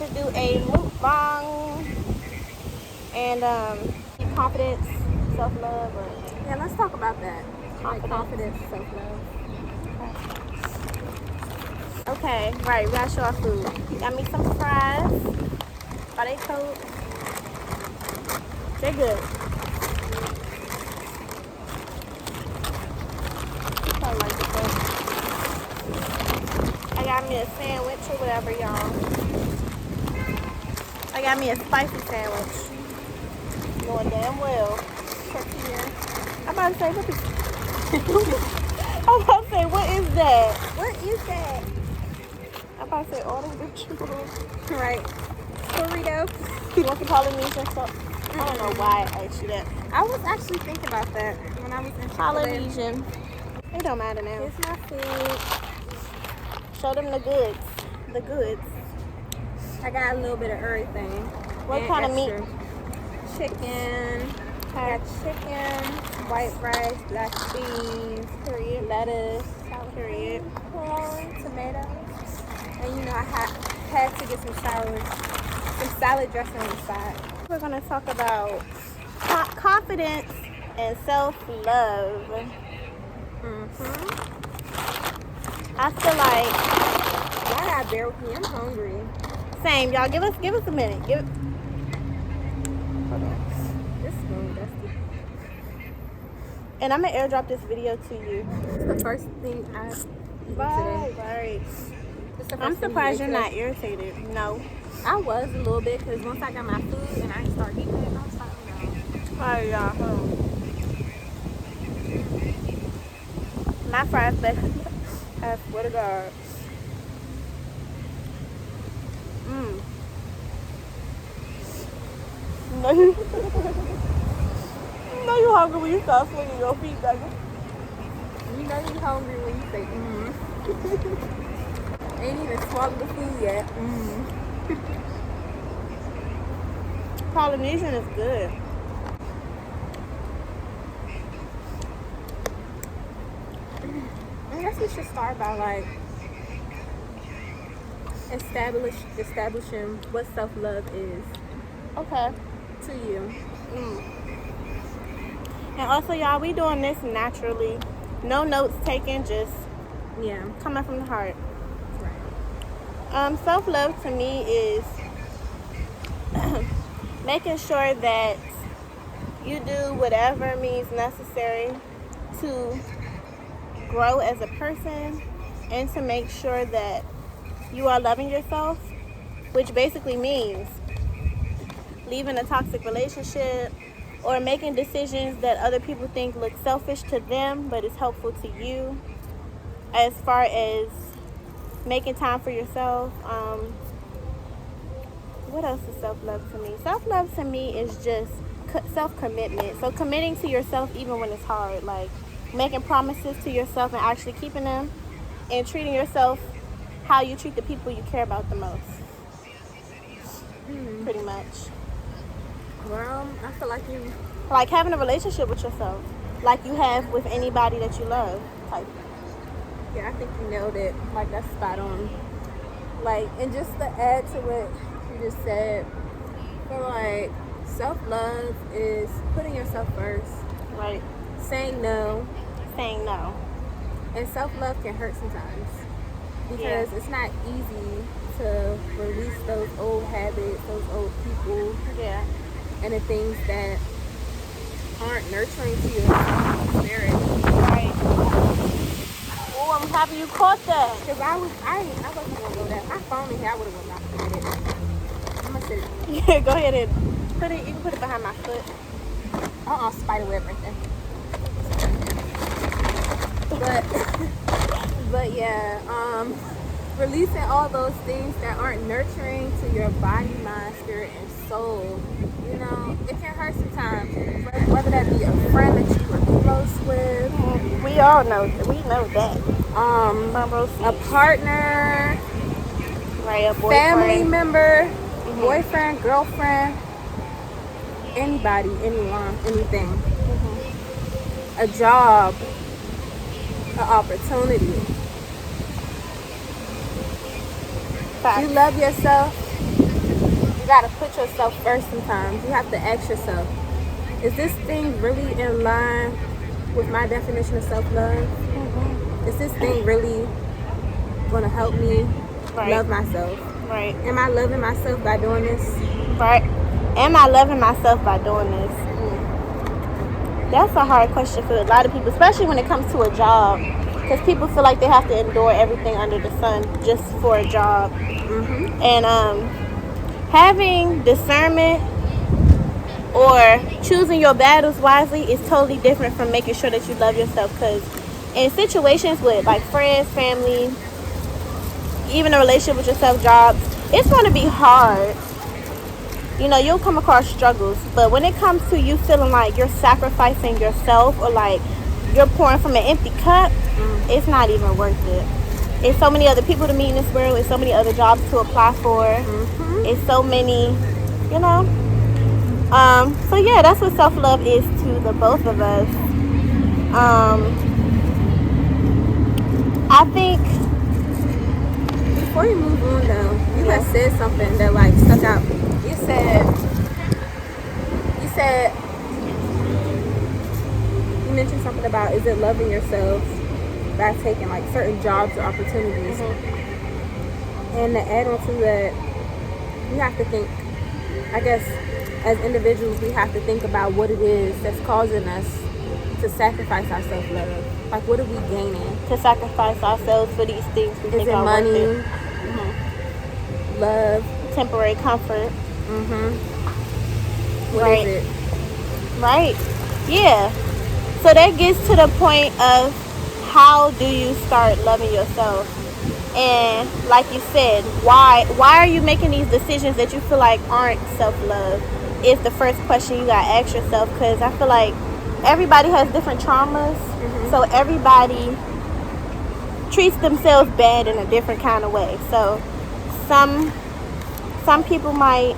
to do a mukbang and confidence, self-love, or Yeah, let's talk about that. Confidence, self-love. Okay, right, we gotta show our food. Got me some fries. Are they cold? They're good. Probably like it, though. I got me a sandwich or whatever, y'all. I got me a spicy sandwich. Knowing damn well. Tortilla. I'm about to say, what is I'm about to say, what is that? What is that? I'm about to say, all the vegetables. Right. Burrito. You want the Polynesian stuff? I don't know why I asked you that. I was actually thinking about that when I was in Chipotle. Polynesian. It don't matter now. Here's my food. Show them the goods. The goods. I got a little bit of everything. What kind of meat? Chicken. I got chicken, white rice, black beans, period, lettuce, Period. corn, tomatoes. And you know I had to get some salad dressing on the side. We're going to talk about confidence and self-love. I feel like Y'all gotta bear with me. I'm hungry. same, y'all. Give us a minute. Hold on. This spoon dusty. And I'm gonna airdrop this video to you. It's the first thing I eat Right, today. right. It's the I'm first thing surprised you you're ate not today. irritated. No. I was a little bit because once I got my food and I started eating it, I was like, no. All right, y'all. Hold on. My fries back. I swear to God. No, you know you hungry when you start swinging your feet back. You know you're hungry when you say, Ain't even swallowed the food yet. Polynesian is good. I guess we should start by like establishing what self-love is Okay. to you. And also, y'all, we doing this naturally. No notes taken, just Yeah. coming from the heart. Right. Self-love to me is making sure that you do whatever means necessary to grow as a person and to make sure that you are loving yourself, which basically means leaving a toxic relationship or making decisions that other people think look selfish to them but is helpful to you, as far as making time for yourself. What else is self-love to me? Self-love to me is just self-commitment. So committing to yourself even when it's hard, like making promises to yourself and actually keeping them, and treating yourself how you treat the people you care about the most. Pretty much. Well, I feel like you. Like having a relationship with yourself, like you have with anybody that you love, type. Yeah, I think you nailed it. Like, that's spot on. Like, and just to add to what you just said, I feel like self-love is putting yourself first, Right. saying no, Saying no. and self-love can hurt sometimes because it's not easy to release those old habits, those old people, Yeah. and the things that aren't nurturing to your spirit. Right. Oh, I'm happy you caught that. Because I wasn't gonna go that. My phone in here, I would have went back to it. I'm gonna sit it. Yeah, go ahead and put it. You can put it behind my foot. Spider web right there. But yeah, releasing all those things that aren't nurturing to your body, mind, spirit, and soul. You know, it can hurt sometimes. Whether that be a friend that you were close with, We all know. We know that. a partner, Right. A boyfriend. family member, boyfriend, girlfriend, anybody, anyone, anything. A job, an opportunity. Facts. You love yourself, you gotta put yourself first sometimes. You have to ask yourself, is this thing really in line with my definition of self-love? Mm-hmm. Is this thing really gonna help me love myself? Right. Am I loving myself by doing this? Right. Am I loving myself by doing this? That's a hard question for a lot of people, especially when it comes to a job. Because people feel like they have to endure everything under the sun just for a job. Mm-hmm. And having discernment or choosing your battles wisely is totally different from making sure that you love yourself. Because in situations with like friends, family, even a relationship with yourself, jobs, it's going to be hard. You know, you'll come across struggles, but when it comes to you feeling like you're sacrificing yourself or like you're pouring from an empty cup, it's not even worth it. It's so many other people to meet in this world. It's so many other jobs to apply for. It's so many, you know. So yeah, that's what self-love is to the both of us. I think before you move on though, you had said something that like stuck out. You mentioned something about, is it loving yourself by taking like certain jobs or opportunities? And to add on to that, we have to think, I guess, as individuals, we have to think about what it is that's causing us to sacrifice our self-love. Like, what are we gaining? To sacrifice ourselves for these things we think it are money? worth it. Love? Temporary comfort. What is it? Right. Yeah. So that gets to the point of how do you start loving yourself? And like you said, why are you making these decisions that you feel like aren't self-love? Is the first question you gotta ask yourself, because I feel like everybody has different traumas, so everybody treats themselves bad in a different kind of way. So some people might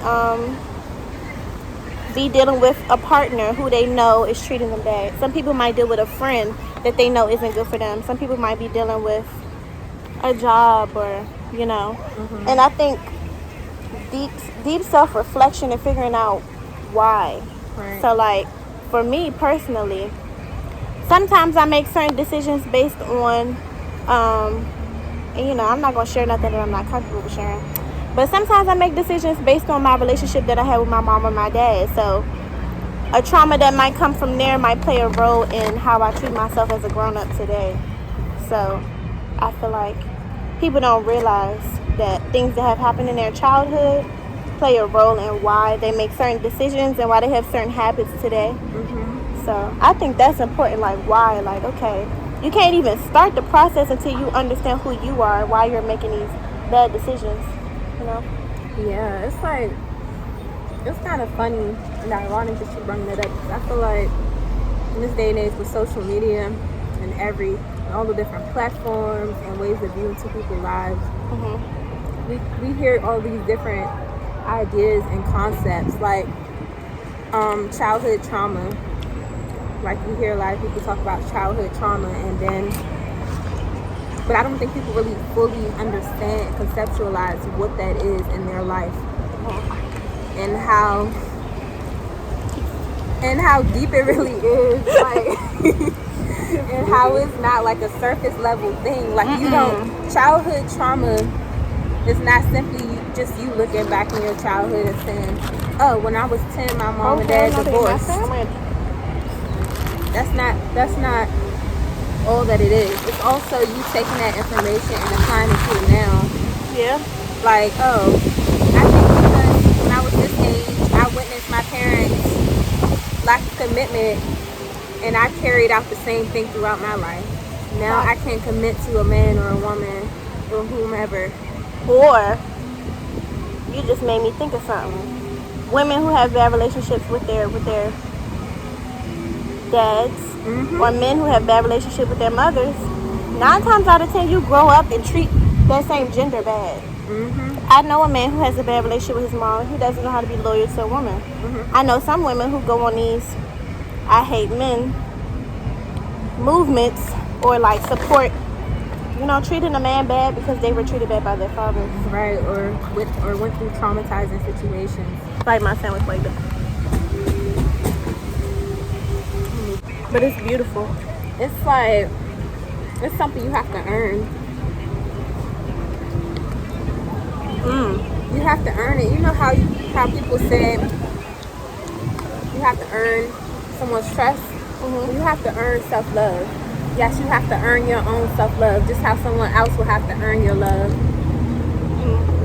be dealing with a partner who they know is treating them bad. Some people might deal with a friend that they know isn't good for them. Some people might be dealing with a job, or you know. And I think deep self-reflection and figuring out why. So like for me personally, sometimes I make certain decisions based on and you know, I'm not gonna share nothing that I'm not comfortable with sharing, but sometimes I make decisions based on my relationship that I had with my mom or my dad. So a trauma that might come from there might play a role in how I treat myself as a grown-up today. So I feel like people don't realize that things that have happened in their childhood play a role in why they make certain decisions and why they have certain habits today. So I think that's important. Like why? Like, okay, you can't even start the process until you understand who you are, why you're making these bad decisions, you know? Yeah, it's like, it's kind of funny and ironic that you bring that up, because I feel like in this day and age with social media and all the different platforms and ways of viewing two people's lives, we hear all these different ideas and concepts, like childhood trauma. Like, we hear a lot of people talk about childhood trauma, but I don't think people really fully understand, conceptualize what that is in their life, and how deep it really is, like, and how it's not like a surface level thing. Like, you don't, childhood trauma is not simply just you looking back in your childhood and saying, oh, when I was 10, my mom and dad divorced. That's not all that it is. It's also you taking that information and applying it to it now. Yeah. Like, oh, I think because when I was this age, I witnessed my parents' lack of commitment, and I carried out the same thing throughout my life. Now I can commit to a man or a woman or whomever. Or you just made me think of something. Women who have bad relationships with their dads, or men who have bad relationships with their mothers, 9 times out of 10 you grow up and treat that same gender bad. I know a man who has a bad relationship with his mom who doesn't know how to be loyal to a woman. I know some women who go on these I hate men movements, or like support you know, treating a man bad because they were treated bad by their fathers. Right, or went through traumatizing situations. Like my sandwich like that. But it's beautiful. It's like, it's something you have to earn. You have to earn it. You know how people say you have to earn someone's trust? You have to earn self-love. Yes, you have to earn your own self-love, just how someone else will have to earn your love.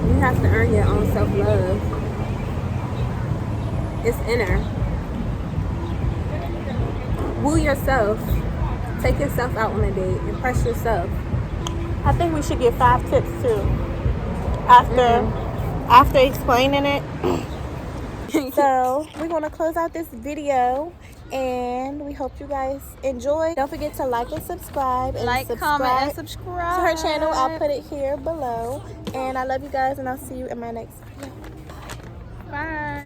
You have to earn your own self-love. It's inner. Woo yourself. Take yourself out on a date. Impress yourself. I think we should get 5 tips too. After explaining it. So we're gonna close out this video, and we hope you guys enjoy. Don't forget to like and subscribe, and comment, and subscribe to her channel. I'll put it here below. And I love you guys, and I'll see you in my next video. Bye.